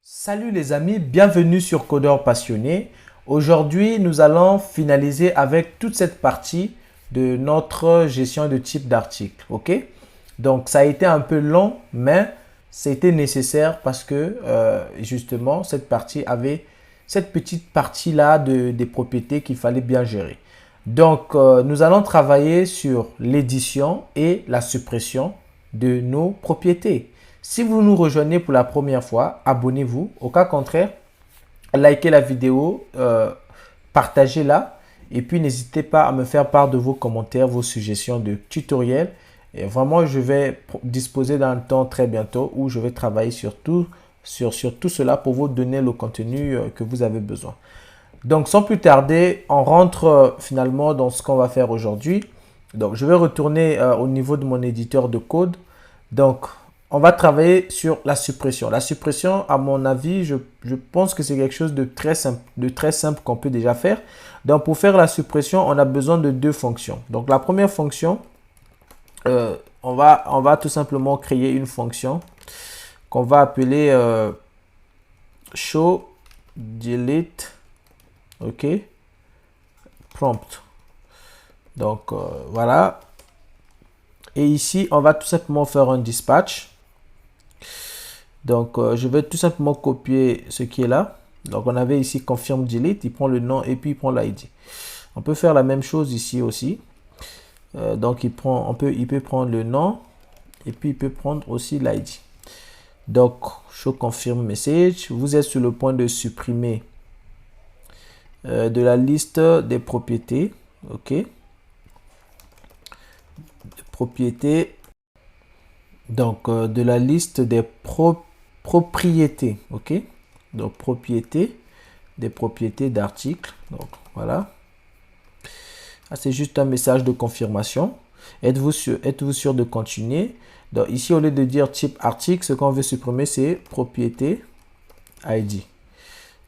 Salut les amis, bienvenue sur Codeur Passionné. Aujourd'hui, nous allons finaliser avec toute cette partie de notre gestion de type d'article. Ok? Donc, ça a été un peu long, mais c'était nécessaire parce que justement, cette partie avait cette petite partie-là des propriétés qu'il fallait bien gérer. Donc, nous allons travailler sur l'édition et la suppression de nos propriétés. Si vous nous rejoignez pour la première fois, abonnez-vous. Au cas contraire, likez la vidéo, partagez-la et puis n'hésitez pas à me faire part de vos commentaires, vos suggestions de tutoriels. Et vraiment, je vais disposer d'un temps très bientôt où je vais travailler sur tout cela pour vous donner le contenu que vous avez besoin. Donc, sans plus tarder, on rentre finalement dans ce qu'on va faire aujourd'hui. Donc, je vais retourner au niveau de mon éditeur de code. Donc, on va travailler sur la suppression. La suppression, à mon avis, je pense que c'est quelque chose de très simple qu'on peut déjà faire. Donc, pour faire la suppression, on a besoin de deux fonctions. Donc, la première fonction, on va tout simplement créer une fonction qu'on va appeler show delete, ok, prompt. Donc, voilà. Et ici, on va tout simplement faire un dispatch. Donc, je vais tout simplement copier ce qui est là. Donc, on avait ici confirm delete, il prend le nom et puis il prend l'ID. On peut faire la même chose ici aussi. Donc, il peut prendre le nom et puis il peut prendre aussi l'ID. Donc, show confirm message. Vous êtes sur le point de supprimer de la liste des propriétés. OK. Propriétés. Donc, de la liste des propriétés, ok, donc propriétés, des propriétés d'articles. Donc voilà, c'est juste un message de confirmation. Êtes-vous sûr de continuer? Donc ici, au lieu de dire type article, ce qu'on veut supprimer, c'est propriété ID.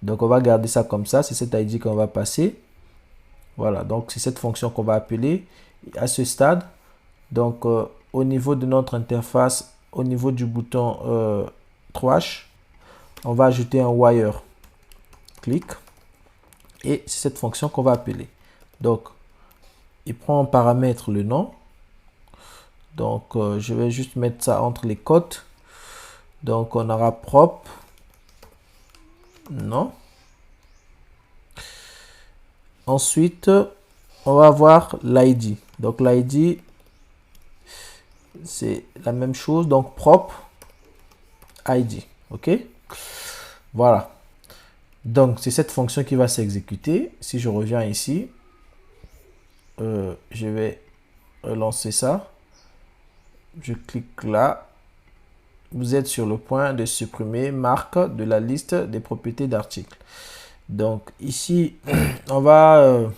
Donc on va garder ça comme ça, c'est cette ID qu'on va passer. Voilà, donc c'est cette fonction qu'on va appeler à ce stade. Donc au niveau de notre interface, au niveau du bouton 3H, on va ajouter un wire click et c'est cette fonction qu'on va appeler. Donc, il prend en paramètre le nom. Donc, je vais juste mettre ça entre les côtes. Donc, on aura propre, non. Ensuite, on va avoir l'ID. Donc, l'ID, c'est la même chose. Donc, propre ID. OK? Voilà. Donc, c'est cette fonction qui va s'exécuter. Si je reviens ici, je vais relancer ça. Je clique là. Vous êtes sur le point de supprimer marque de la liste des propriétés d'articles. Donc, ici, on va...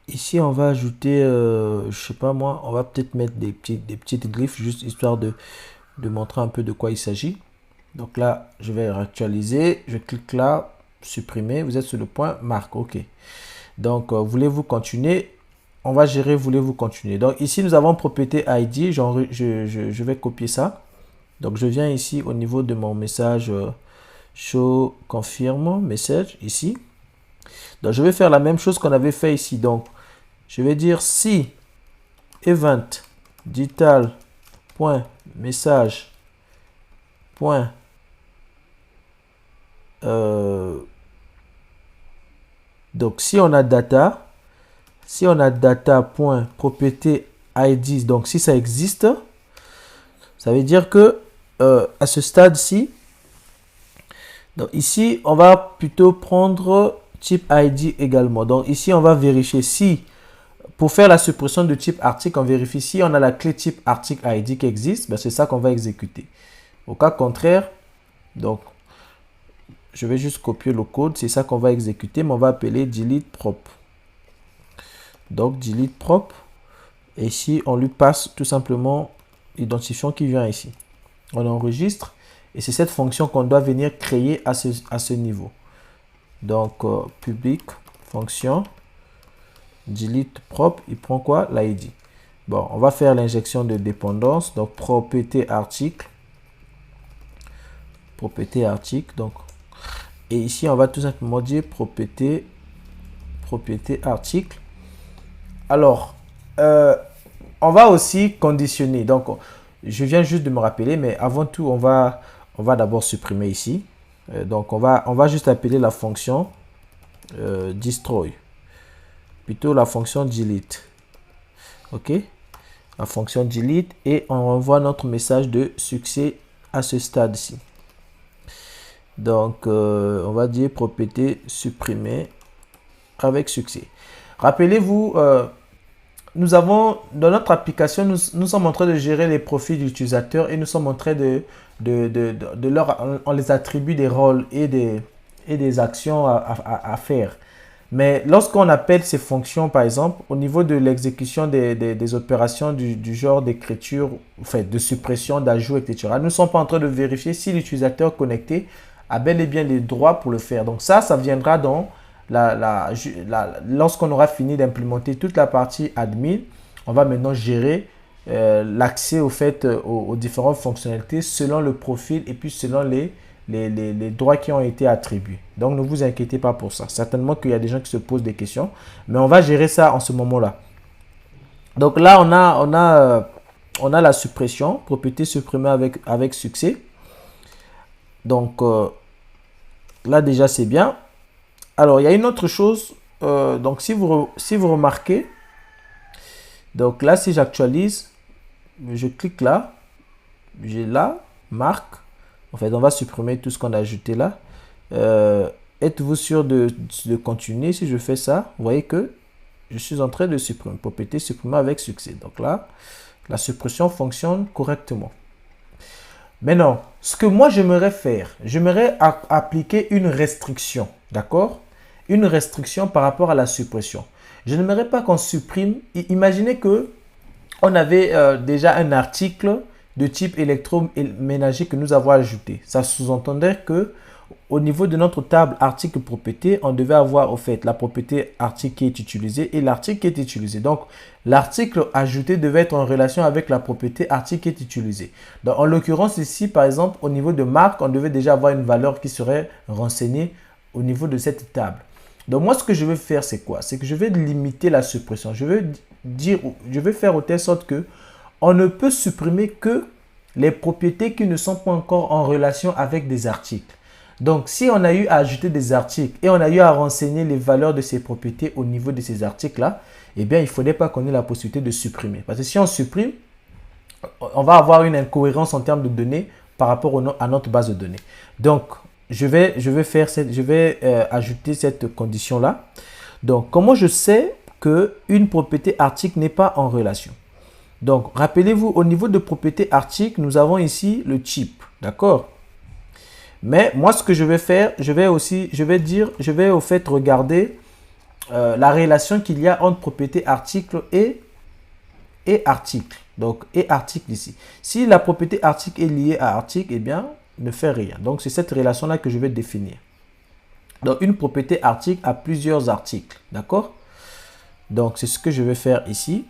ici, on va ajouter, je sais pas moi, on va peut-être mettre des petites griffes, juste histoire de montrer un peu de quoi il s'agit. Donc là, je vais réactualiser. Je clique là, supprimer. Vous êtes sur le point marque. OK. Donc, voulez-vous continuer? On va gérer voulez-vous continuer. Donc, ici, nous avons propriété ID. Je vais copier ça. Donc, je viens ici au niveau de mon message show confirm message ici. Donc, je vais faire la même chose qu'on avait fait ici. Donc, je vais dire si event digital.message donc si on a data.propriété ID, donc si ça existe, ça veut dire que à ce stade-ci, donc ici on va plutôt prendre type ID également. Donc ici on va vérifier si pour faire la suppression de type article, on vérifie si on a la clé type article ID qui existe, ben c'est ça qu'on va exécuter. Au cas contraire, donc je vais juste copier le code, c'est ça qu'on va exécuter, mais on va appeler delete propre. Donc delete propre, et ici on lui passe tout simplement l'identifiant qui vient ici. On enregistre, et c'est cette fonction qu'on doit venir créer à ce niveau. Donc public fonction delete propre, il prend quoi? L'ID. Bon, on va faire l'injection de dépendance, donc propriété article. propriété article. Donc, et ici, on va tout simplement dire propriété article. Alors, on va aussi conditionner. Donc, je viens juste de me rappeler, mais avant tout, on va d'abord supprimer ici. Donc, on va juste appeler la fonction destroy. Plutôt la fonction delete. OK? La fonction delete et on envoie notre message de succès à ce stade-ci. Donc, on va dire propriété supprimée avec succès. Rappelez-vous, nous avons, dans notre application, nous sommes en train de gérer les profils d'utilisateurs et nous sommes en train on les attribue des rôles et des actions à faire. Mais lorsqu'on appelle ces fonctions, par exemple, au niveau de l'exécution des opérations du genre d'écriture, enfin, de suppression, d'ajout, etc., nous ne sommes pas en train de vérifier si l'utilisateur connecté a bel et bien les droits pour le faire. Donc ça viendra dans lorsqu'on aura fini d'implémenter toute la partie admin, on va maintenant gérer l'accès aux différentes fonctionnalités selon le profil et puis selon les droits qui ont été attribués. Donc ne vous inquiétez pas pour ça. Certainement qu'il y a des gens qui se posent des questions, mais on va gérer ça en ce moment-là. Donc là, on a la suppression, propriété supprimée avec succès. Donc là déjà c'est bien. Alors, il y a une autre chose. Donc, si vous remarquez, donc là, si j'actualise, je clique là, j'ai là, marque. En fait, on va supprimer tout ce qu'on a ajouté là. Êtes-vous sûr de continuer? Si je fais ça, vous voyez que je suis en train de supprimer. Propriété supprimée avec succès. Donc là, la suppression fonctionne correctement. Maintenant, ce que moi j'aimerais faire, j'aimerais appliquer une restriction. D'accord? Une restriction par rapport à la suppression. Je n'aimerais pas qu'on supprime. Imaginez que on avait déjà un article de type électroménager que nous avons ajouté. Ça sous-entendrait que au niveau de notre table article propriété, on devait avoir au fait la propriété article qui est utilisée et l'article qui est utilisé. Donc, l'article ajouté devait être en relation avec la propriété article qui est utilisée. Donc, en l'occurrence ici, par exemple, au niveau de marque, on devait déjà avoir une valeur qui serait renseignée au niveau de cette table. Donc moi, ce que je veux faire, c'est quoi? C'est que je vais limiter la suppression. Je vais faire de telle sorte que on ne peut supprimer que les propriétés qui ne sont pas encore en relation avec des articles. Donc, si on a eu à ajouter des articles et on a eu à renseigner les valeurs de ces propriétés au niveau de ces articles-là, eh bien, il ne faudrait pas qu'on ait la possibilité de supprimer. Parce que si on supprime, on va avoir une incohérence en termes de données par rapport à notre base de données. Donc, je vais ajouter cette condition-là. Donc, comment je sais qu'une propriété article n'est pas en relation? Donc, rappelez-vous, au niveau de propriété article, nous avons ici le type. D'accord? Mais moi, ce que je vais faire, je vais au fait regarder la relation qu'il y a entre propriété article et article. Donc, et article ici. Si la propriété article est liée à article, eh bien, ne fait rien. Donc, c'est cette relation-là que je vais définir. Donc, une propriété article a plusieurs articles. D'accord? Donc, c'est ce que je vais faire ici.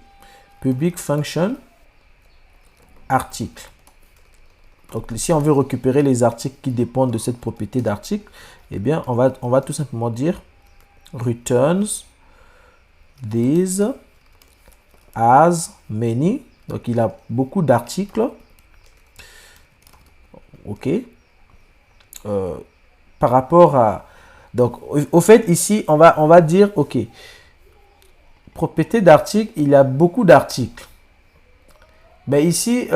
Public function article. Donc, si on veut récupérer les articles qui dépendent de cette propriété d'article, eh bien, on va tout simplement dire returns these as many. Donc, il a beaucoup d'articles. OK. Par rapport à... Donc, au fait, ici, on va dire, OK, propriété d'article, il y a beaucoup d'articles. Mais ici,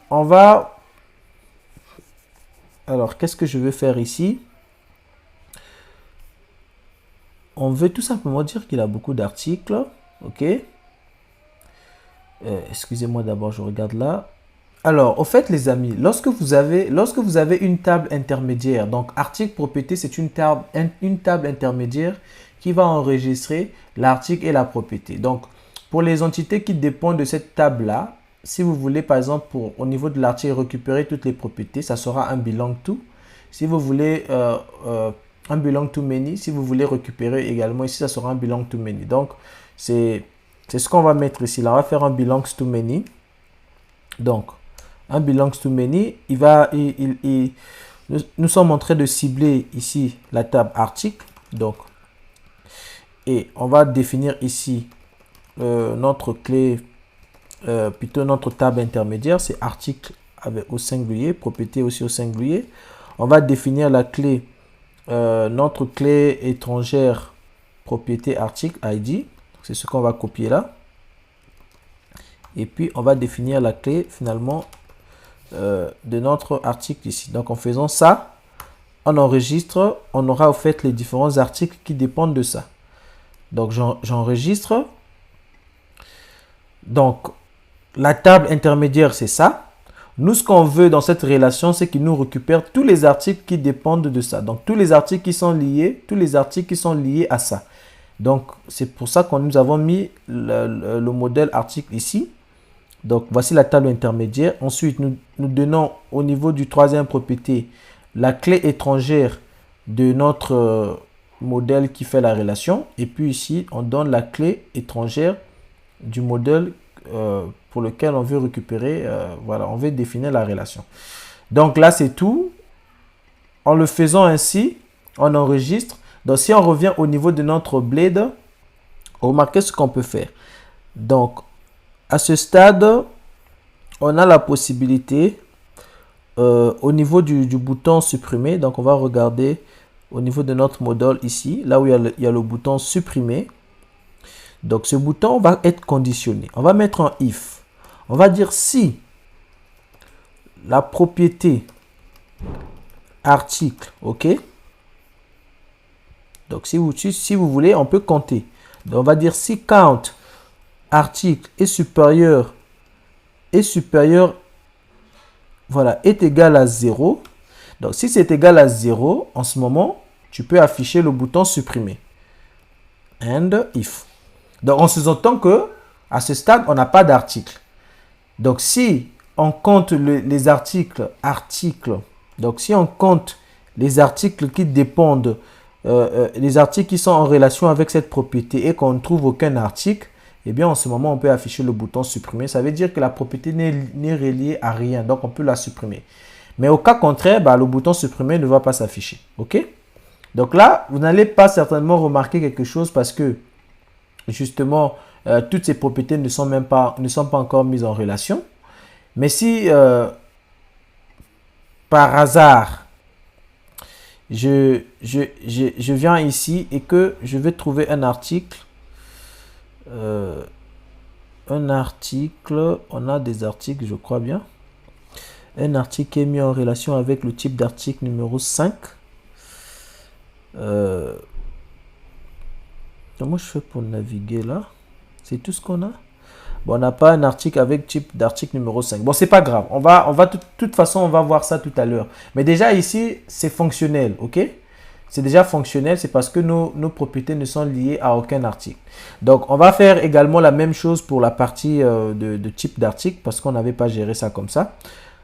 on va... Alors, qu'est-ce que je veux faire ici? On veut tout simplement dire qu'il a beaucoup d'articles. OK. Excusez-moi d'abord, je regarde là. Alors, au fait, les amis, lorsque vous avez une table intermédiaire, donc article propriété, c'est une table intermédiaire qui va enregistrer l'article et la propriété. Donc, pour les entités qui dépendent de cette table-là, si vous voulez, par exemple, au niveau de l'article, récupérer toutes les propriétés, ça sera un belong to. Si vous voulez un belong to many, si vous voulez récupérer également ici, ça sera un belong to many. Donc, c'est ce qu'on va mettre ici. Là, on va faire un belongs to many. Donc, un belongs to many, nous nous sommes en train de cibler ici la table article. Donc, et on va définir ici notre clé, plutôt notre table intermédiaire, c'est article avec au singulier, propriété aussi au singulier. On va définir la clé, notre clé étrangère, propriété article ID. C'est ce qu'on va copier là. Et puis, on va définir la clé finalement de notre article ici. Donc, en faisant ça, on enregistre, on aura au fait les différents articles qui dépendent de ça. Donc, j'enregistre. Donc, la table intermédiaire, c'est ça. Nous, ce qu'on veut dans cette relation, c'est qu'il nous récupère tous les articles qui dépendent de ça. Donc, tous les articles qui sont liés, tous les articles qui sont liés à ça. Donc, c'est pour ça que nous avons mis le modèle article ici. Donc, voici la table intermédiaire. Ensuite, nous donnons au niveau du troisième propriété la clé étrangère de notre modèle qui fait la relation. Et puis ici, on donne la clé étrangère du modèle pour lequel on veut récupérer. Voilà, on veut définir la relation. Donc là, c'est tout. En le faisant ainsi, on enregistre. Donc, si on revient au niveau de notre blade, remarquez ce qu'on peut faire. Donc, à ce stade, on a la possibilité au niveau du bouton supprimer. Donc, on va regarder au niveau de notre modèle ici, là où il y a le bouton supprimer. Donc, ce bouton va être conditionné. On va mettre un if. On va dire si la propriété article, ok. Donc, si vous voulez, on peut compter. Donc, on va dire si count article est supérieur, voilà, est égal à 0. Donc, si c'est égal à 0, en ce moment, tu peux afficher le bouton supprimer. And if. Donc, on s'entend que à ce stade, on n'a pas d'article. Donc, si on compte les articles, donc si on compte les articles qui dépendent, les articles qui sont en relation avec cette propriété et qu'on ne trouve aucun article, eh bien, en ce moment, on peut afficher le bouton supprimer. Ça veut dire que la propriété n'est reliée à rien. Donc, on peut la supprimer. Mais au cas contraire, bah, le bouton supprimer ne va pas s'afficher. OK? Donc là, vous n'allez pas certainement remarquer quelque chose parce que, justement, toutes ces propriétés ne sont pas encore mises en relation. Mais si, par hasard, je viens ici et que je vais trouver un article, on a des articles, je crois bien. Un article qui est mis en relation avec le type d'article numéro 5. Comment je fais pour naviguer là? C'est tout ce qu'on a? Bon, on n'a pas un article avec type d'article numéro 5. Bon, c'est pas grave. On va de toute façon, on va voir ça tout à l'heure. Mais déjà ici, c'est fonctionnel, ok? C'est déjà fonctionnel, c'est parce que nos propriétés ne sont liées à aucun article. Donc, on va faire également la même chose pour la partie de type d'article parce qu'on n'avait pas géré ça comme ça.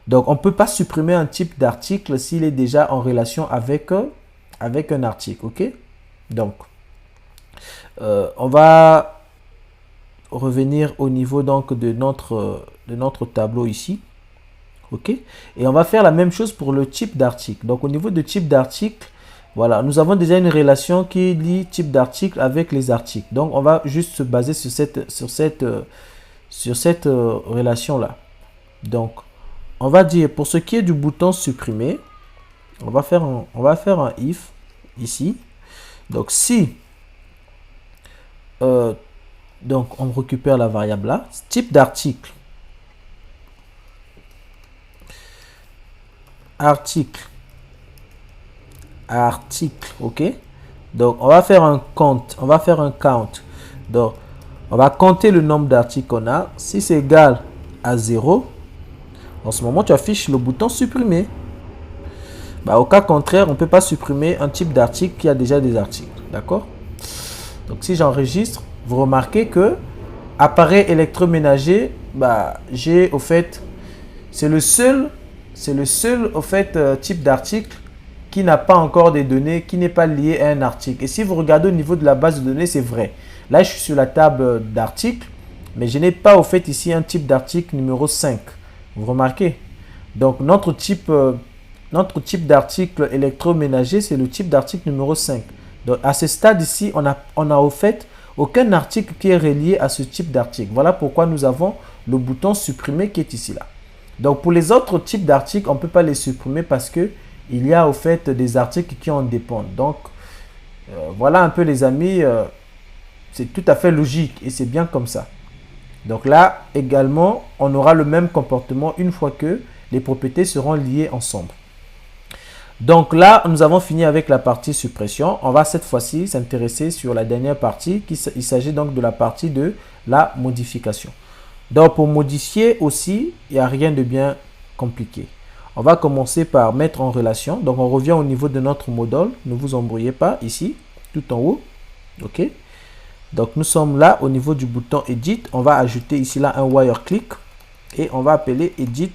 Donc, on ne peut pas supprimer un type d'article s'il est déjà en relation avec un article, ok? Donc, on va revenir au niveau donc de notre tableau ici, ok? Et on va faire la même chose pour le type d'article. Donc, au niveau de type d'article, voilà, nous avons déjà une relation qui lie type d'article avec les articles. Donc, on va juste se baser sur cette relation-là. Donc, on va dire, pour ce qui est du bouton supprimer, on va faire un if ici. Donc, si, donc, on récupère la variable là, type d'article, article, ok. Donc, on va faire un count, Donc, on va compter le nombre d'articles qu'on a. Si c'est égal à 0, en ce moment, tu affiches le bouton supprimer. Bah, au cas contraire, on ne peut pas supprimer un type d'article qui a déjà des articles. D'accord? Donc, si j'enregistre, vous remarquez que appareil électroménager, bah, j'ai au fait, c'est le seul au fait type d'article qui n'a pas encore des données, qui n'est pas lié à un article. Et si vous regardez au niveau de la base de données, c'est vrai. Là, je suis sur la table d'articles, mais je n'ai pas au fait ici un type d'article numéro 5. Vous remarquez? Donc, notre type notre type d'article électroménager, c'est le type d'article numéro 5. Donc, à ce stade ici, on a au fait aucun article qui est relié à ce type d'article. Voilà pourquoi nous avons le bouton supprimer qui est ici là. Donc, pour les autres types d'articles, on ne peut pas les supprimer parce que il y a au fait des articles qui en dépendent. Donc, voilà un peu les amis, c'est tout à fait logique et c'est bien comme ça. Donc là, également, on aura le même comportement une fois que les propriétés seront liées ensemble. Donc là, nous avons fini avec la partie suppression. On va cette fois-ci s'intéresser sur la dernière partie. Il s'agit donc de la partie de la modification. Donc pour modifier aussi, il n'y a rien de bien compliqué. On va commencer par mettre en relation. Donc on revient au niveau de notre module. Ne vous embrouillez pas ici, tout en haut. OK. Donc nous sommes là au niveau du bouton Edit. On va ajouter ici là un wire click et on va appeler Edit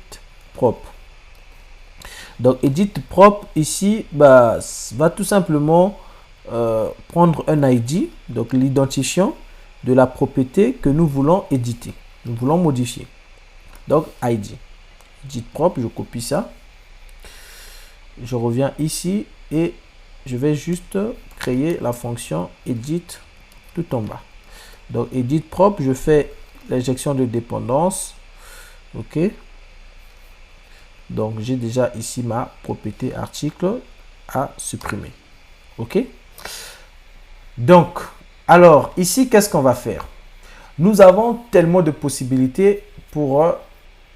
Prop. Donc Edit Prop ici va tout simplement prendre un ID, donc l'identifiant de la propriété que nous voulons éditer. Nous voulons modifier. Donc ID. Edit Prop, je copie ça. Je reviens ici et je vais juste créer la fonction Edit tout en bas. Donc Edit Prop, je fais l'injection de dépendance. OK. Donc j'ai déjà ici ma propriété article à supprimer. OK. Donc, alors ici, qu'est-ce qu'on va faire? Nous avons tellement de possibilités pour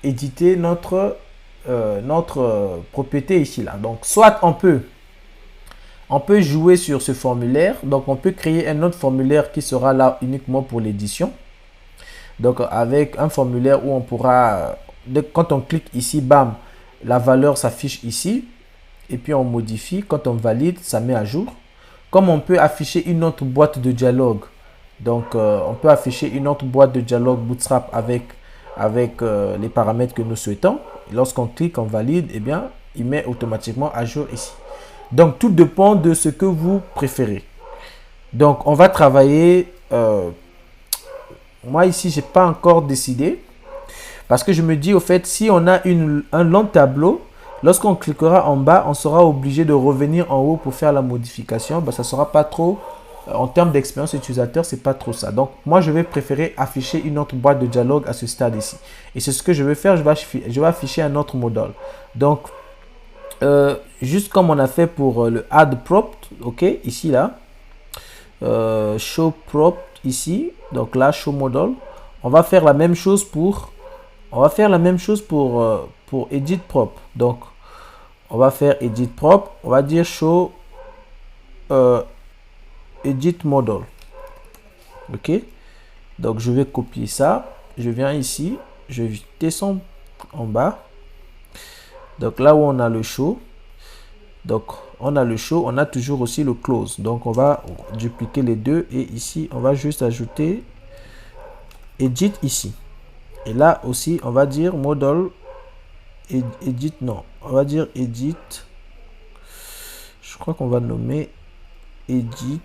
éditer notre propriété ici là. Donc soit on peut jouer sur ce formulaire. Donc on peut créer un autre formulaire qui sera là uniquement pour l'édition. Donc avec un formulaire où on pourra, quand on clique ici, bam, la valeur s'affiche ici. Et puis on modifie. Quand on valide, ça met à jour. Comme on peut afficher une autre boîte de dialogue. Donc on peut afficher une autre boîte de dialogue Bootstrap avec les paramètres que nous souhaitons. Lorsqu'on clique, on valide, eh bien, il met automatiquement à jour ici. Donc, tout dépend de ce que vous préférez. Donc, on va travailler. Moi, ici, je n'ai pas encore décidé. Parce que je me dis, au fait, si on a un long tableau, lorsqu'on cliquera en bas, on sera obligé de revenir en haut pour faire la modification. Ben, ça ne sera pas trop, en termes d'expérience utilisateur, ce n'est pas trop ça. Donc, moi, je vais préférer afficher une autre boîte de dialogue à ce stade ici. Et c'est ce que je vais faire. Je vais afficher un autre module. Donc, juste comme on a fait pour le add prop, ok, ici là, show prop ici, donc là show model, on va faire la même chose pour edit prop. Donc on va faire edit prop, on va dire show edit model, ok. Donc je vais copier ça, je viens ici, je descends en bas. Donc là où on a le show, donc on a le show, on a toujours aussi le close. Donc on va dupliquer les deux et ici on va juste ajouter edit ici. Et là aussi on va dire model edit, non, on va dire edit. Je crois qu'on va nommer edit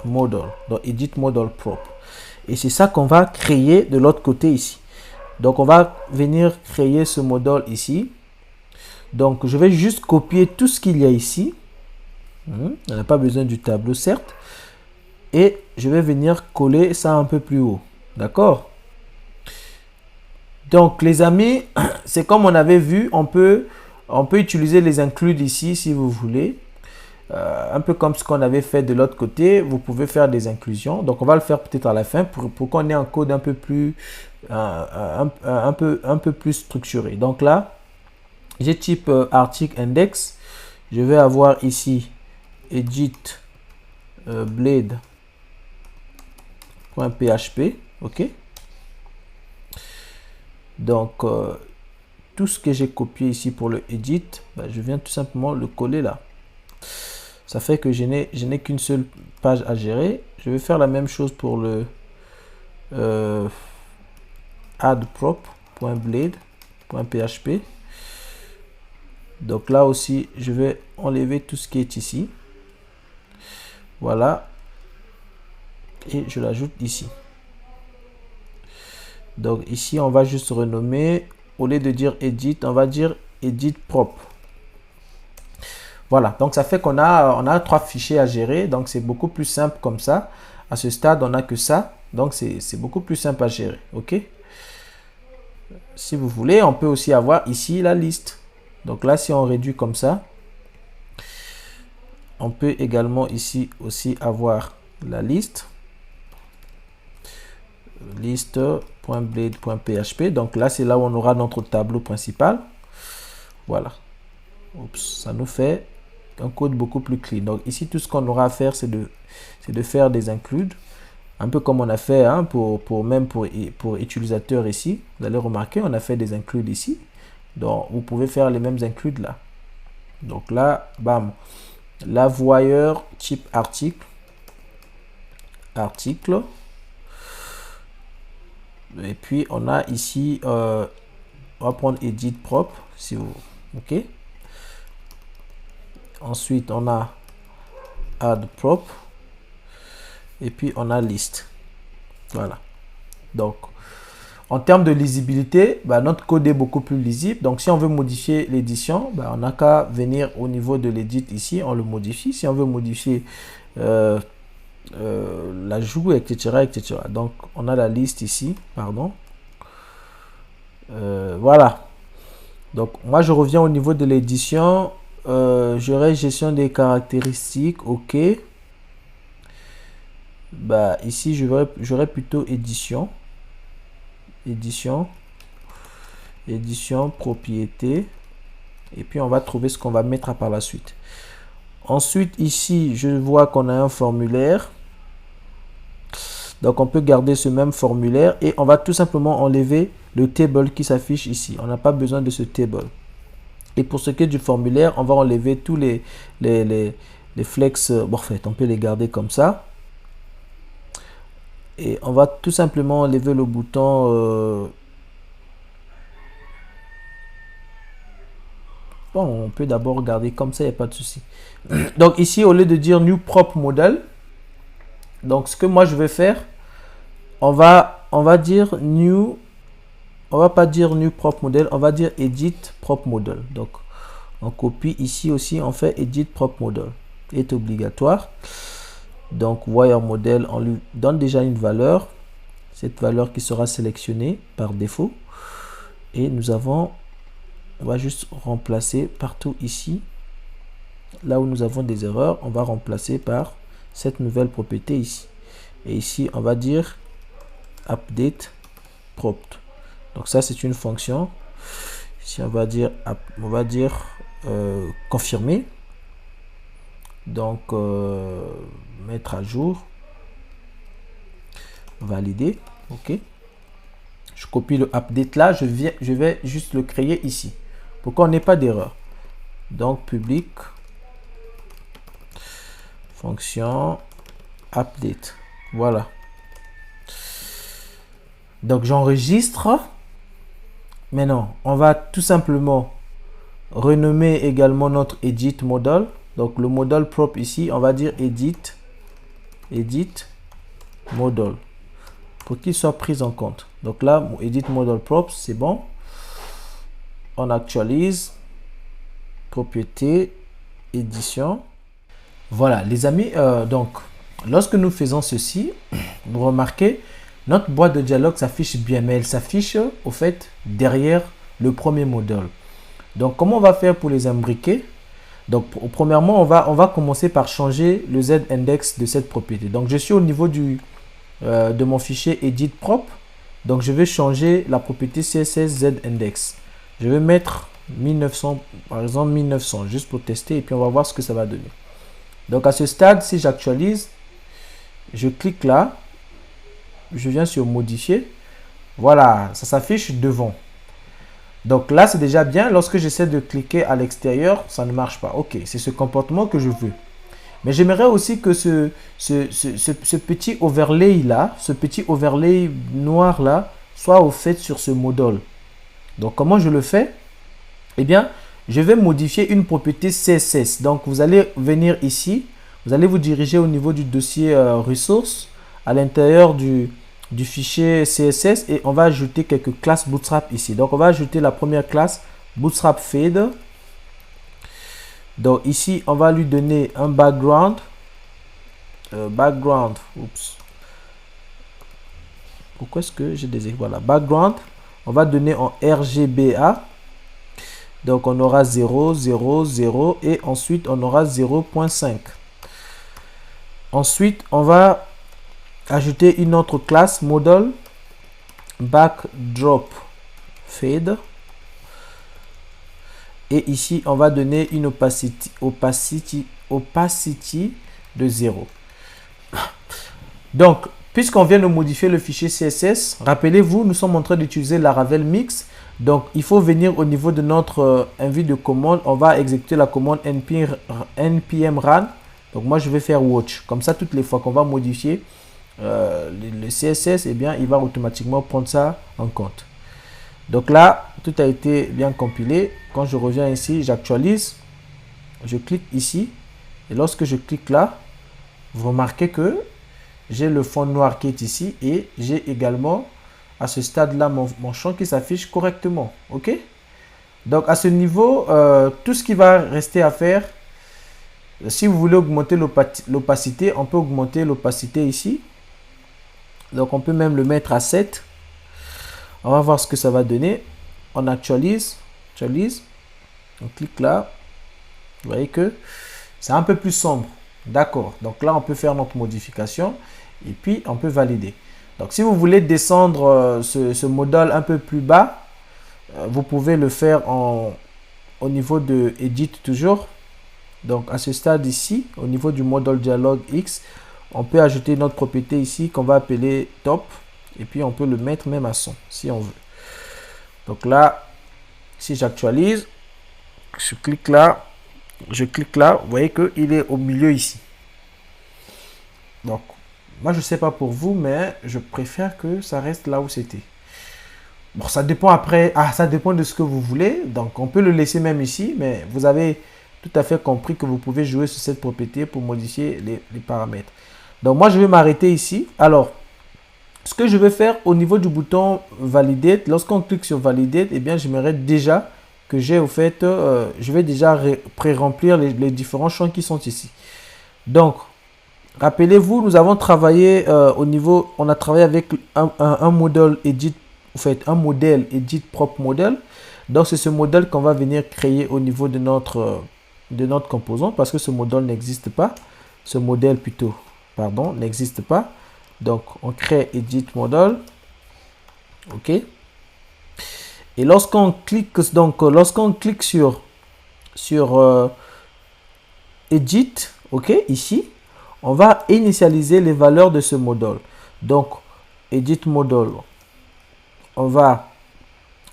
model. Donc edit model prop. Et c'est ça qu'on va créer de l'autre côté ici. Donc on va venir créer ce modèle ici. Donc je vais juste copier tout ce qu'il y a ici. On n'a pas besoin du tableau certes. Et je vais venir coller ça un peu plus haut. D'accord? Donc les amis, c'est comme on avait vu, on peut utiliser les includes ici si vous voulez. Un peu comme ce qu'on avait fait de l'autre côté, vous pouvez faire des inclusions. Donc on va le faire peut-être à la fin pour qu'on ait un code un peu plus un peu plus structuré. Donc là, j'ai type article index. Je vais avoir ici edit blade.php. OK. Donc tout ce que j'ai copié ici pour le edit, je viens tout simplement le coller là. Ça fait que je n'ai qu'une seule page à gérer. Je vais faire la même chose pour le addProp.blade.php. Donc là aussi, je vais enlever tout ce qui est ici. Voilà. Et je l'ajoute ici. Donc ici, on va juste renommer. Au lieu de dire edit, on va dire edit prop. Voilà, donc ça fait qu'on a 3 fichiers à gérer, donc c'est beaucoup plus simple comme ça. À ce stade, on n'a que ça, donc c'est beaucoup plus simple à gérer, ok? Si vous voulez, on peut aussi avoir ici la liste. Donc là, si on réduit comme ça, on peut également ici aussi avoir la liste. Liste.blade.php. Donc là, c'est là où on aura notre tableau principal. Voilà. Oups, ça nous fait un code beaucoup plus clean. Donc ici, tout ce qu'on aura à faire, c'est de faire des includes. Un peu comme on a fait hein, pour utilisateurs ici. Vous allez remarquer, on a fait des includes ici. Donc, vous pouvez faire les mêmes includes là. Donc là, bam. La voyeur type article. Et puis, on a ici, on va prendre edit prop. Si vous, ok. Ensuite, on a add prop. Et puis, on a liste. Voilà. Donc, en termes de lisibilité, bah, notre code est beaucoup plus lisible. Donc, si on veut modifier l'édition, bah, on n'a qu'à venir au niveau de l'édit ici, on le modifie. Si on veut modifier l'ajout, etc., etc. Donc, on a la liste ici, pardon. Voilà. Donc, moi, je reviens au niveau de l'édition. J'aurai gestion des caractéristiques, ok. Bah, ici, j'aurai plutôt édition, propriété, et puis on va trouver ce qu'on va mettre par la suite. Ensuite, ici, je vois qu'on a un formulaire. Donc, on peut garder ce même formulaire et on va tout simplement enlever le table qui s'affiche ici. On n'a pas besoin de ce table. Et pour ce qui est du formulaire, on va enlever tous les flex. Bon, en fait, on peut les garder comme ça. Et on va tout simplement enlever le bouton. Bon, on peut d'abord garder comme ça, il n'y a pas de souci. Donc ici, au lieu de dire new prop model, donc ce que moi je vais faire, on va dire new, on va pas dire new prop model, on va dire edit prop model. Donc on copie ici aussi, on fait edit prop model, est obligatoire. Donc wire model, on lui donne déjà une valeur, cette valeur qui sera sélectionnée par défaut. Et nous avons, on va juste remplacer partout ici, là où nous avons des erreurs, on va remplacer par cette nouvelle propriété ici. Et ici, on va dire update prop. Donc ça, c'est une fonction. Ici, on va dire confirmer. Donc, mettre à jour, valider, ok. Je copie le update là, je vais juste le créer ici, pour qu'on n'ait pas d'erreur. Donc, public, fonction, update, voilà. Donc, j'enregistre. Maintenant, on va tout simplement renommer également notre edit model. Donc le model prop ici, on va dire edit model pour qu'il soit pris en compte. Donc là, mon edit model prop, c'est bon. On actualise, propriété, édition. Voilà, les amis, donc lorsque nous faisons ceci, vous remarquez, notre boîte de dialogue s'affiche bien, mais elle s'affiche au fait derrière le premier modèle. Donc comment on va faire pour les imbriquer? Donc, premièrement, on va commencer par changer le z-index de cette propriété. Donc, je suis au niveau de mon fichier edit prop. Donc, je vais changer la propriété CSS z-index. Je vais mettre 1900, par exemple 1900, juste pour tester. Et puis, on va voir ce que ça va donner. Donc, à ce stade, si j'actualise, je clique là. Je viens sur modifier. Voilà, ça s'affiche devant. Donc là, c'est déjà bien. Lorsque j'essaie de cliquer à l'extérieur, ça ne marche pas. Ok, c'est ce comportement que je veux. Mais j'aimerais aussi que ce petit overlay là, ce petit overlay noir là, soit au fait sur ce modèle. Donc comment je le fais? Eh bien, je vais modifier une propriété CSS. Donc vous allez venir ici, vous allez vous diriger au niveau du dossier ressources, à l'intérieur du fichier CSS, et on va ajouter quelques classes Bootstrap ici. Donc on va ajouter la première classe bootstrap fade. Donc ici, on va lui donner un background. Oups. Pourquoi est-ce que j'ai des... Voilà, background. On va donner en RGBA. Donc on aura 0, 0, 0 et ensuite on aura 0.5. Ensuite, on va ajouter une autre classe model backdrop fade. Et ici, on va donner une opacity de 0. Donc, puisqu'on vient de modifier le fichier CSS, rappelez-vous, nous sommes en train d'utiliser Laravel Mix. Donc, il faut venir au niveau de notre envie de commande. On va exécuter la commande npm run. Donc, moi, je vais faire watch. Comme ça, toutes les fois qu'on va modifier le CSS, eh bien, il va automatiquement prendre ça en compte. Donc là, tout a été bien compilé. Quand je reviens ici, j'actualise. Je clique ici. Et lorsque je clique là, vous remarquez que j'ai le fond noir qui est ici. Et j'ai également, à ce stade-là, mon champ qui s'affiche correctement. OK? Donc à ce niveau, tout ce qui va rester à faire, si vous voulez augmenter l'opacité, on peut augmenter l'opacité ici. Donc on peut même le mettre à 7. On va voir ce que ça va donner. On actualise. On clique là. Vous voyez que c'est un peu plus sombre. D'accord. Donc là, on peut faire notre modification. Et puis, on peut valider. Donc, si vous voulez descendre ce modèle un peu plus bas, vous pouvez le faire au niveau de Edit toujours. Donc, à ce stade ici, au niveau du modèle dialog X, on peut ajouter notre propriété ici qu'on va appeler top. Et puis, on peut le mettre même à 100 si on veut. Donc là, si j'actualise, je clique là, vous voyez qu'il est au milieu ici. Donc, moi, je ne sais pas pour vous, mais je préfère que ça reste là où c'était. Bon, ça dépend après, ça dépend de ce que vous voulez. Donc, on peut le laisser même ici, mais vous avez tout à fait compris que vous pouvez jouer sur cette propriété pour modifier les paramètres. Donc, moi, je vais m'arrêter ici. Alors, ce que je vais faire au niveau du bouton Validate, lorsqu'on clique sur Validate, eh bien, j'aimerais déjà que j'ai au fait, je vais déjà pré-remplir les différents champs qui sont ici. Donc, rappelez-vous, nous avons travaillé au niveau, on a travaillé avec un modèle edit, en fait, un modèle edit propre modèle. Donc, c'est ce modèle qu'on va venir créer au niveau de notre composant parce que ce modèle n'existe pas. Ce modèle plutôt, pardon, n'existe pas. Donc, on crée Edit Model. OK. Et lorsqu'on clique, sur Edit, OK, ici, on va initialiser les valeurs de ce modèle. Donc, Edit Model, on va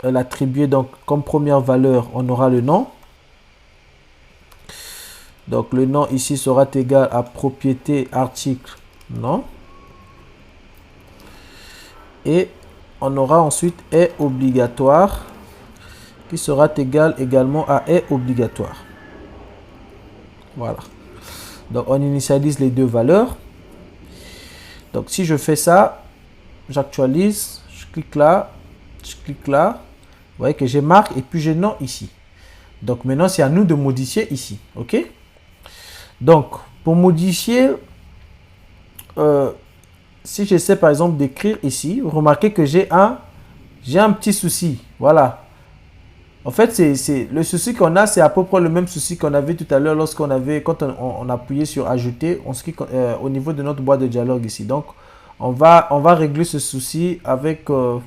l'attribuer donc comme première valeur, on aura le nom. Donc, le nom ici sera égal à propriété article nom. Et on aura ensuite est obligatoire qui sera égal également à est obligatoire. Voilà. Donc on initialise les deux valeurs. Donc si je fais ça, j'actualise, je clique là. Vous voyez que j'ai marque et puis j'ai nom ici. Donc maintenant c'est à nous de modifier ici. OK? Donc pour modifier, si j'essaie par exemple d'écrire ici, vous remarquez que j'ai un petit souci. Voilà. En fait, c'est le souci qu'on a, c'est à peu près le même souci qu'on avait tout à l'heure quand on appuyait sur ajouter au niveau de notre boîte de dialogue ici. Donc, on va régler ce souci avec, on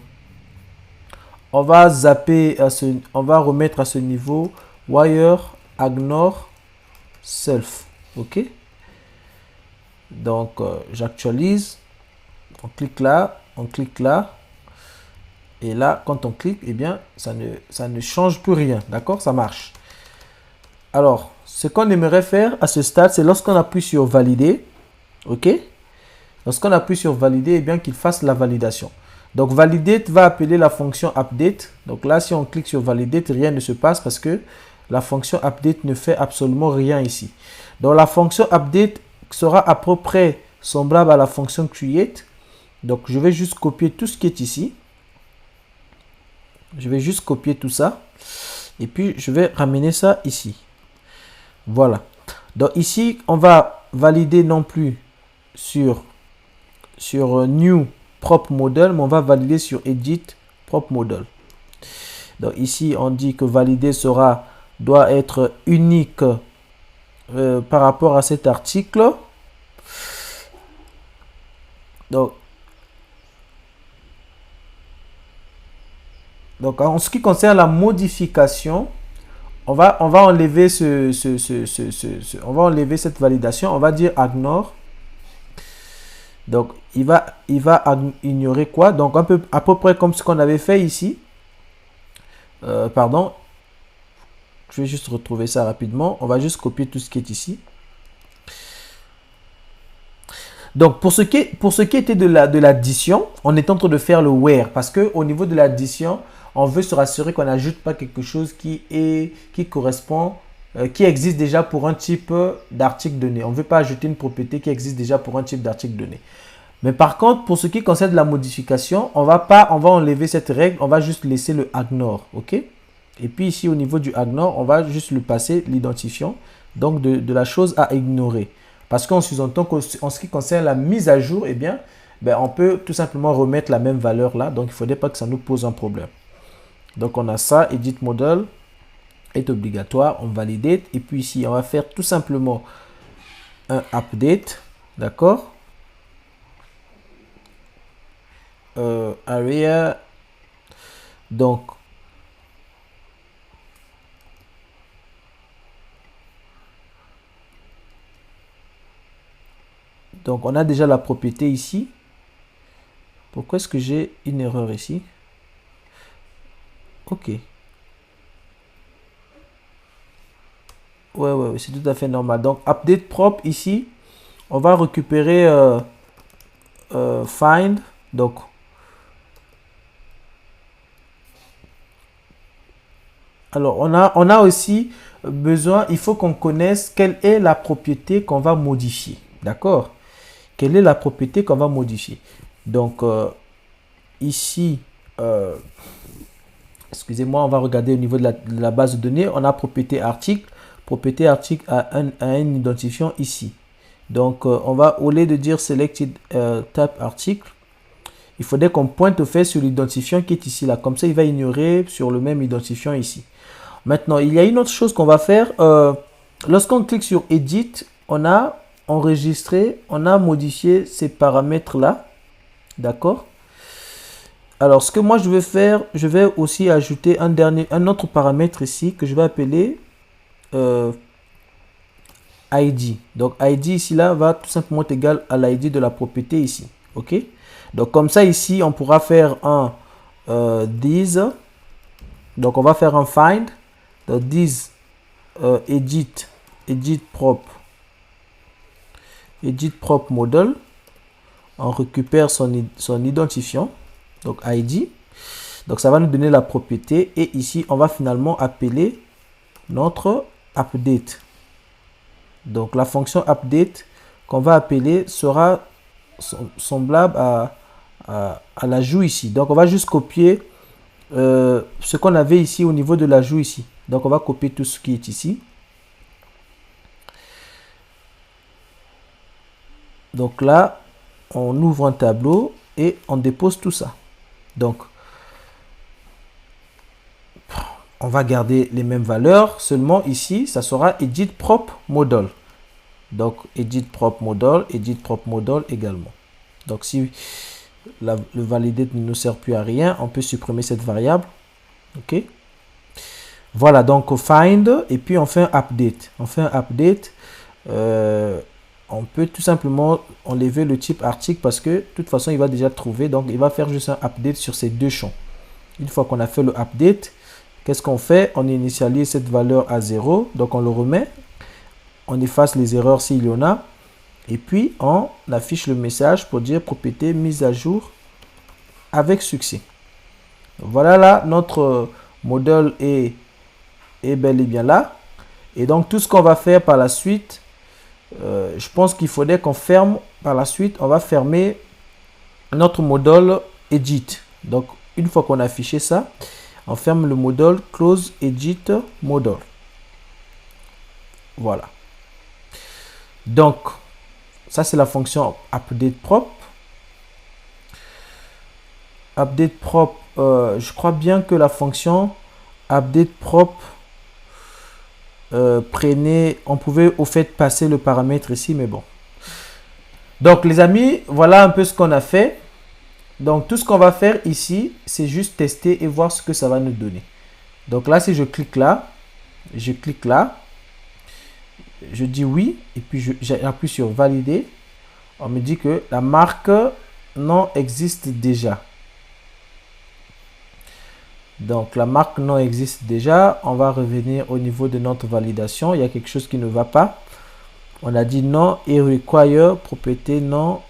va zapper, on va remettre à ce niveau wire ignore self. OK? Donc, j'actualise. On clique là, et là, quand on clique, eh bien, ça ne change plus rien, d'accord? Ça marche. Alors, ce qu'on aimerait faire à ce stade, c'est lorsqu'on appuie sur valider, ok? Lorsqu'on appuie sur valider, eh bien, qu'il fasse la validation. Donc, validate va appeler la fonction update. Donc là, si on clique sur validate, rien ne se passe parce que la fonction update ne fait absolument rien ici. Donc, la fonction update sera à peu près semblable à la fonction create. Donc, je vais juste copier tout ce qui est ici. Je vais juste copier tout ça. Et puis, je vais ramener ça ici. Voilà. Donc ici, on va valider non plus sur New Prop Model, mais on va valider sur Edit Prop Model. Donc ici, on dit que valider doit être unique par rapport à cet article. Donc en ce qui concerne la modification, on va enlever on va enlever cette validation. On va dire ignore. Donc il va ignorer quoi? Donc à peu près comme ce qu'on avait fait ici. Pardon. Je vais juste retrouver ça rapidement. On va juste copier tout ce qui est ici. Donc pour ce qui était de l'addition, on est en train de faire le where parce que au niveau de l'addition, on veut se rassurer qu'on n'ajoute pas quelque chose qui correspond, qui existe déjà pour un type d'article donné. On ne veut pas ajouter une propriété qui existe déjà pour un type d'article donné. Mais par contre, pour ce qui concerne la modification, on va enlever cette règle, on va juste laisser le ignore, ok? Et puis ici au niveau du ignore, on va juste le passer l'identifiant, donc de la chose à ignorer. Parce qu'en sous-entend qu'en ce qui concerne la mise à jour, eh bien, on peut tout simplement remettre la même valeur là. Donc, il ne faudrait pas que ça nous pose un problème. Donc, on a ça. Edit Model est obligatoire. On valide. Et puis ici, on va faire tout simplement un update. D'accord? Area. Donc, on a déjà la propriété ici. Pourquoi est-ce que j'ai une erreur ici? Ok. Ouais, c'est tout à fait normal. Donc, update propre ici, on va récupérer find. Donc, alors, on a aussi besoin, il faut qu'on connaisse quelle est la propriété qu'on va modifier. D'accord? Quelle est la propriété qu'on va modifier? Donc, ici, excusez-moi, on va regarder au niveau de la base de données. On a propriété article. Propriété article a un identifiant ici. Donc, on va, au lieu de dire selected type article, il faudrait qu'on pointe au fait sur l'identifiant qui est ici, là. Comme ça, il va ignorer sur le même identifiant ici. Maintenant, il y a une autre chose qu'on va faire. Lorsqu'on clique sur Edit, on a enregistré, on a modifié ces paramètres-là. D'accord? Alors, ce que moi, je vais faire, je vais aussi ajouter un autre paramètre ici que je vais appeler ID. Donc, ID ici, là, va tout simplement être égal à l'ID de la propriété ici. OK? Donc, comme ça, ici, on pourra faire un this. Donc, on va faire un find. Donc, this edit prop model. On récupère son identifiant. Donc, ID. Donc, ça va nous donner la propriété. Et ici, on va finalement appeler notre update. Donc, la fonction update qu'on va appeler sera semblable à l'ajout ici. Donc, on va juste copier ce qu'on avait ici au niveau de l'ajout ici. Donc, on va copier tout ce qui est ici. Donc là, on ouvre un tableau et on dépose tout ça. Donc, on va garder les mêmes valeurs. Seulement ici, ça sera edit prop model. Donc, edit prop model également. Donc, si le validate ne nous sert plus à rien, on peut supprimer cette variable. OK. Voilà, donc find et puis on fait un update. On fait un update. On peut tout simplement enlever le type article parce que de toute façon, il va déjà trouver. Donc, il va faire juste un update sur ces deux champs. Une fois qu'on a fait le update, qu'est-ce qu'on fait? On initialise cette valeur à 0. Donc, on le remet. On efface les erreurs s'il y en a. Et puis, on affiche le message pour dire propriété mise à jour avec succès. Voilà là, notre modèle est bel et bien là. Et donc, tout ce qu'on va faire par la suite, je pense qu'il faudrait qu'on ferme par la suite. On va fermer notre modèle edit. Donc, une fois qu'on a affiché ça, On ferme le module close edit module. Voilà. Donc, ça c'est la fonction update prop. Update prop, je crois bien que la fonction update prop prenait, on pouvait au fait passer le paramètre ici, mais bon. Donc les amis, voilà un peu ce qu'on a fait. Donc tout ce qu'on va faire ici, c'est juste tester et voir ce que ça va nous donner. Donc là, si je clique là, je clique là, je dis oui, et puis j'appuie sur valider. On me dit que la marque non existe déjà. Donc la marque non existe déjà. On va revenir au niveau de notre validation. Il y a quelque chose qui ne va pas. On a dit non et require propriété non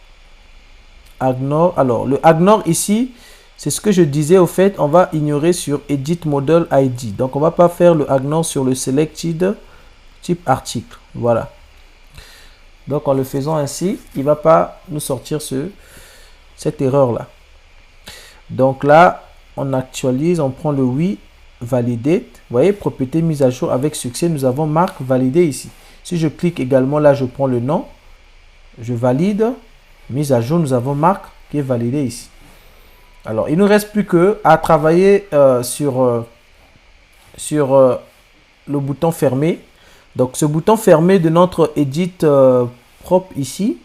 ignore. Alors le ignore ici, c'est ce que je disais au fait. On va ignorer sur edit model ID. Donc on va pas faire le ignore sur le selected type article. Voilà. Donc en le faisant ainsi, il va pas nous sortir cette erreur là. Donc là, on actualise, on prend le oui, validé. Vous voyez, propriété mise à jour avec succès. Nous avons marque validée ici. Si je clique également là, je prends le nom. Je valide. Mise à jour, nous avons marque qui est validée ici. Alors, il ne nous reste plus que à travailler sur le bouton fermé. Donc, ce bouton fermé de notre edit propre ici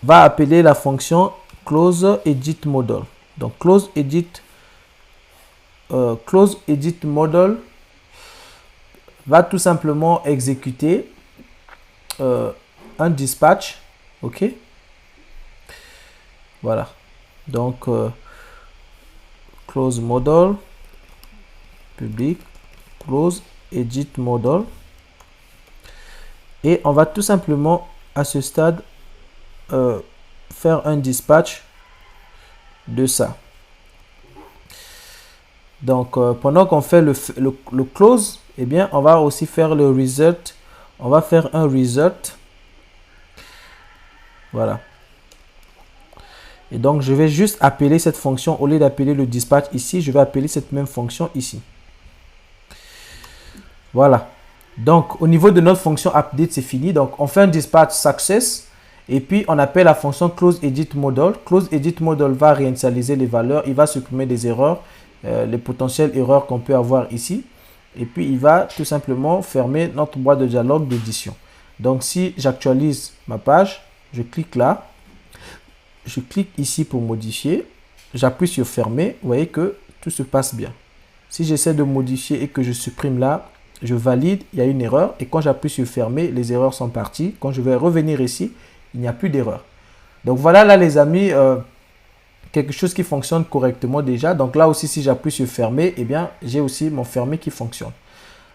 va appeler la fonction close edit model. Donc close edit model va tout simplement exécuter un dispatch. Ok, voilà. Donc close model public close edit model, et on va tout simplement à ce stade faire un dispatch de ça. Donc pendant qu'on fait le close, eh bien on va aussi faire le result. On va faire un result. Voilà. Et donc je vais juste appeler cette fonction au lieu d'appeler le dispatch ici, je vais appeler cette même fonction ici. Voilà. Donc au niveau de notre fonction update, c'est fini. Donc on fait un dispatch success. Et puis, on appelle la fonction close edit model. Close edit model va réinitialiser les valeurs. Il va supprimer des erreurs, les potentielles erreurs qu'on peut avoir ici. Et puis, il va tout simplement fermer notre boîte de dialogue d'édition. Donc, si j'actualise ma page, je clique là. Je clique ici pour modifier. J'appuie sur fermer. Vous voyez que tout se passe bien. Si j'essaie de modifier et que je supprime là, je valide, il y a une erreur. Et quand j'appuie sur fermer, les erreurs sont parties. Quand je vais revenir ici, il n'y a plus d'erreur. Donc voilà là les amis, quelque chose qui fonctionne correctement déjà. Donc là aussi si j'appuie sur fermer, eh bien j'ai aussi mon fermé qui fonctionne.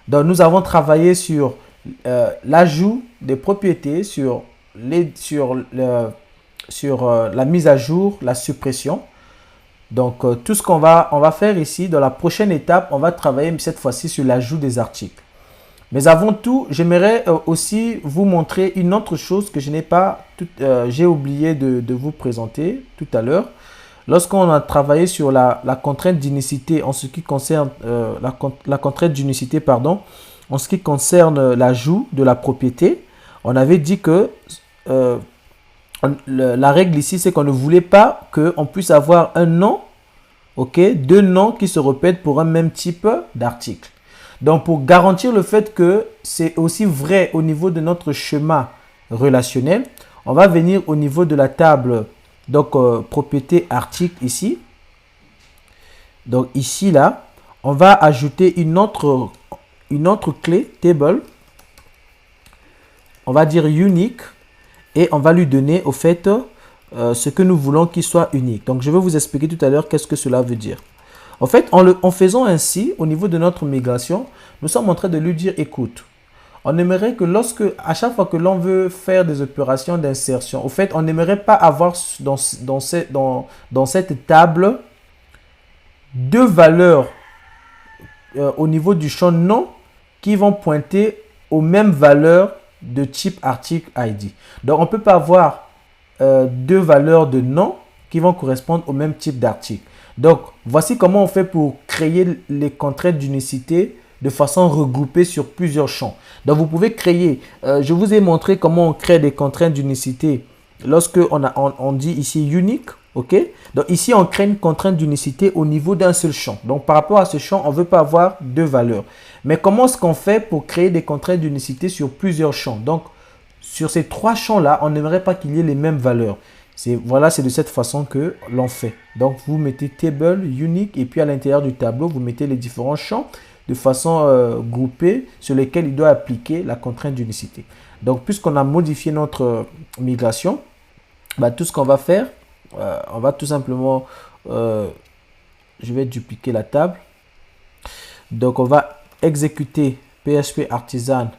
Donc nous avons travaillé sur l'ajout des propriétés, sur la mise à jour, la suppression. Donc tout ce qu'on va faire ici, dans la prochaine étape, on va travailler cette fois-ci sur l'ajout des articles. Mais avant tout, j'aimerais aussi vous montrer une autre chose que je n'ai pas, j'ai oublié de vous présenter tout à l'heure. Lorsqu'on a travaillé sur la contrainte d'unicité en ce qui concerne la contrainte d'unicité, pardon, en ce qui concerne l'ajout de la propriété, on avait dit que la règle ici, c'est qu'on ne voulait pas qu'on puisse avoir un nom, ok, deux noms qui se répètent pour un même type d'article. Donc, pour garantir le fait que c'est aussi vrai au niveau de notre schéma relationnel, on va venir au niveau de la table, donc propriété article ici. Donc ici, là, on va ajouter une autre clé table. On va dire unique et on va lui donner au fait ce que nous voulons qu'il soit unique. Donc, je vais vous expliquer tout à l'heure qu'est-ce que cela veut dire. En fait, en faisant ainsi, au niveau de notre migration, nous sommes en train de lui dire, écoute, on aimerait que à chaque fois que l'on veut faire des opérations d'insertion, au fait, on n'aimerait pas avoir dans cette table deux valeurs au niveau du champ nom qui vont pointer aux mêmes valeurs de type article ID. Donc, on ne peut pas avoir deux valeurs de nom qui vont correspondre au même type d'article. Donc, voici comment on fait pour créer les contraintes d'unicité de façon regroupée sur plusieurs champs. Donc, vous pouvez créer, je vous ai montré comment on crée des contraintes d'unicité lorsque on dit ici unique, ok? Donc, ici, on crée une contrainte d'unicité au niveau d'un seul champ. Donc, par rapport à ce champ, on ne veut pas avoir deux valeurs. Mais comment est-ce qu'on fait pour créer des contraintes d'unicité sur plusieurs champs? Donc, sur ces trois champs-là, on n'aimerait pas qu'il y ait les mêmes valeurs. Voilà, c'est de cette façon que l'on fait. Donc, vous mettez table, unique, et puis à l'intérieur du tableau, vous mettez les différents champs de façon groupée sur lesquels il doit appliquer la contrainte d'unicité. Donc, puisqu'on a modifié notre migration, bah, tout ce qu'on va faire, on va tout simplement, je vais dupliquer la table. Donc, on va exécuter PHP Artisan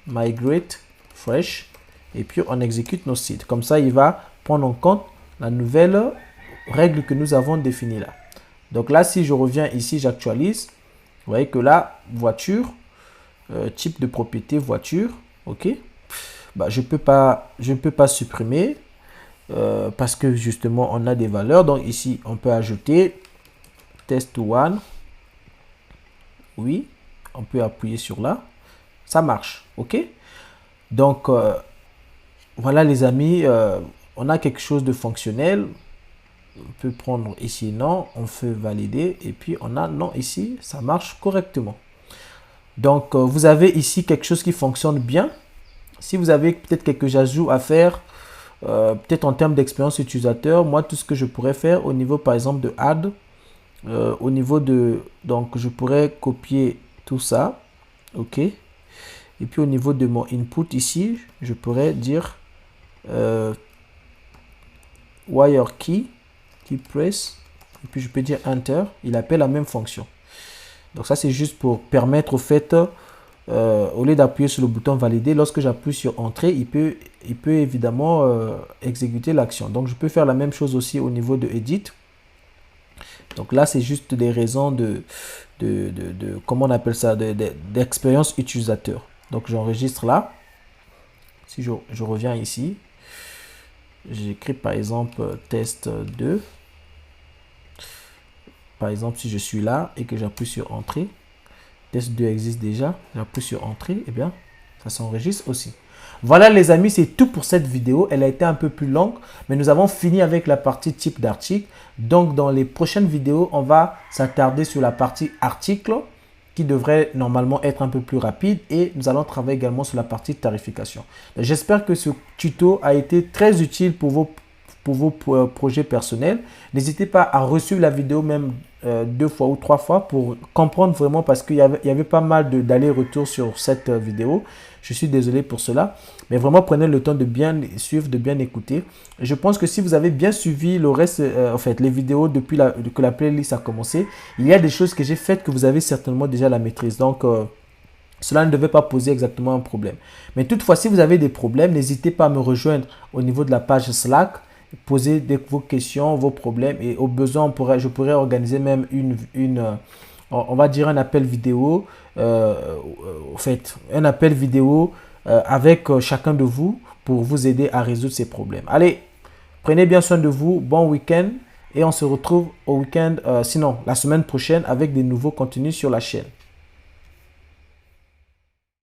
Migrate Fresh, et puis on exécute nos sites. Comme ça, il va prendre en compte la nouvelle règle que nous avons définie là. Donc là, si je reviens ici, j'actualise. Vous voyez que là, voiture, type de propriété voiture, ok. Bah, je ne peux pas supprimer parce que justement, on a des valeurs. Donc ici, on peut ajouter test one. Oui, on peut appuyer sur là. Ça marche, ok. Donc, voilà les amis, on a quelque chose de fonctionnel. On peut prendre ici non, on fait valider et puis on a non ici, ça marche correctement. Donc, vous avez ici quelque chose qui fonctionne bien. Si vous avez peut-être quelques ajouts à faire, peut-être en termes d'expérience utilisateur, moi, tout ce que je pourrais faire au niveau, par exemple, de add, au niveau de... Donc, je pourrais copier tout ça, ok. Et puis, au niveau de mon input ici, je pourrais dire wire key press, et puis je peux dire enter, il appelle la même fonction. Donc ça c'est juste pour permettre au fait, au lieu d'appuyer sur le bouton valider, lorsque j'appuie sur entrée, il peut évidemment exécuter l'action. Donc je peux faire la même chose aussi au niveau de edit. Donc là c'est juste des raisons de comment on appelle ça, d'expérience utilisateur. Donc j'enregistre là. Si je reviens ici, j'écris par exemple test 2. Par exemple, si je suis là et que j'appuie sur entrée, test 2 existe déjà, j'appuie sur entrée, et bien, ça s'enregistre aussi. Voilà les amis, c'est tout pour cette vidéo. Elle a été un peu plus longue, mais nous avons fini avec la partie type d'article. Donc, dans les prochaines vidéos, on va s'attarder sur la partie article qui devrait normalement être un peu plus rapide et nous allons travailler également sur la partie tarification. J'espère que ce tuto a été très utile pour vos projets personnels. N'hésitez pas à reçu la vidéo même 2 fois ou 3 fois pour comprendre vraiment parce qu'il y avait pas mal d'allers-retours sur cette vidéo. Je suis désolé pour cela, mais vraiment prenez le temps de bien suivre, de bien écouter. Je pense que si vous avez bien suivi le reste, en fait, les vidéos depuis que la playlist a commencé, il y a des choses que j'ai faites que vous avez certainement déjà la maîtrise. Donc, cela ne devait pas poser exactement un problème. Mais toutefois, si vous avez des problèmes, n'hésitez pas à me rejoindre au niveau de la page Slack. Posez vos questions, vos problèmes et au besoin, je pourrais organiser même on va dire un appel vidéo, en fait, un appel vidéo avec chacun de vous pour vous aider à résoudre ces problèmes. Allez, prenez bien soin de vous, bon week-end et on se retrouve au week-end, sinon la semaine prochaine avec des nouveaux contenus sur la chaîne.